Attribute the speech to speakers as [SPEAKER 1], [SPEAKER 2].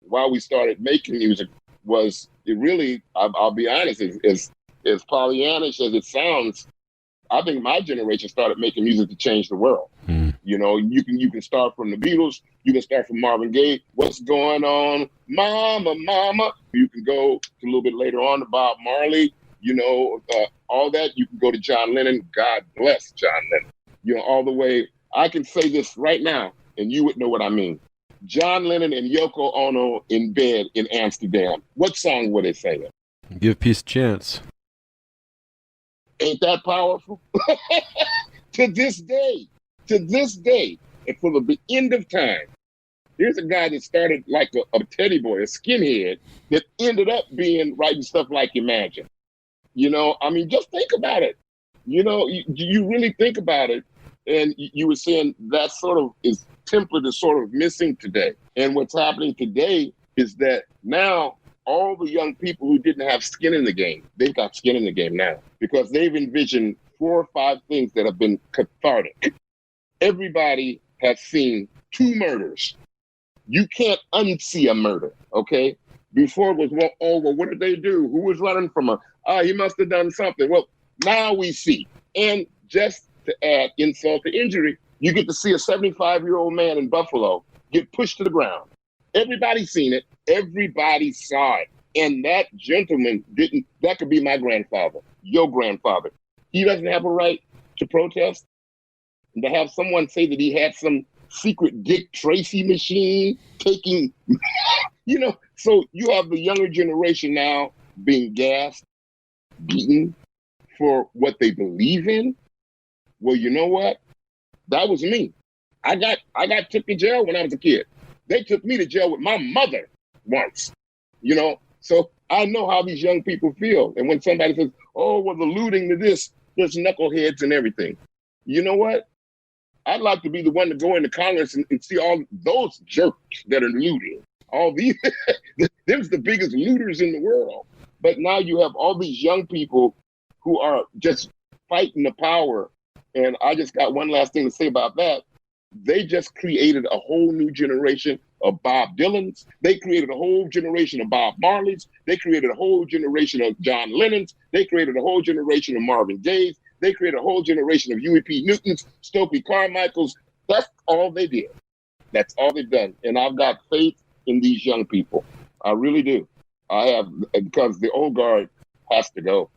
[SPEAKER 1] why we started making music was it really, I'll be honest, as Pollyannish as it sounds, I think my generation started making music to change the world. You know, you can start from the Beatles, you can start from Marvin Gaye, what's going on, mama, mama. You can go to a little bit later on to Bob Marley, you know, all that. You can go to John Lennon, God bless John Lennon. You know, all the way, I can say this right now, and you would know what I mean. John Lennon and Yoko Ono in bed in Amsterdam. What song were they singing?
[SPEAKER 2] Give Peace a Chance.
[SPEAKER 1] Ain't that powerful? To this day, and for the end of time, here's a guy that started like a teddy boy, a skinhead, that ended up being writing stuff like Imagine. You know, I mean, just think about it. You know, you really think about it, and you were saying that sort of is template is sort of missing today. And what's happening today is that now all the young people who didn't have skin in the game, they've got skin in the game now because they've envisioned 4 or 5 things that have been cathartic. Everybody has seen 2 murders. You can't unsee a murder, okay? Before it was, well, what did they do? Who was running from her? He must have done something. Well, now we see. And just to add insult to injury, you get to see a 75-year-old man in Buffalo get pushed to the ground. Everybody's seen it. Everybody saw it. And that gentleman that could be my grandfather, your grandfather. He doesn't have a right to protest. And to have someone say that he had some secret Dick Tracy machine taking, you know, so you have the younger generation now being gassed, beaten for what they believe in. Well, you know what? That was me. I got took to jail when I was a kid. They took me to jail with my mother once, you know? So I know how these young people feel. And when somebody says, oh, well, alluding to this, there's knuckleheads and everything. You know what? I'd like to be the one to go into Congress and see all those jerks that are looting. All these, them's the biggest looters in the world. But now you have all these young people who are just fighting the power. And I just got one last thing to say about that. They just created a whole new generation of Bob Dylans. They created a whole generation of Bob Marleys. They created a whole generation of John Lennons. They created a whole generation of Marvin Gaye's. They created a whole generation of Huey P. Newtons, Stokely Carmichaels. That's all they did. That's all they've done. And I've got faith in these young people. I really do. I have, because the old guard has to go.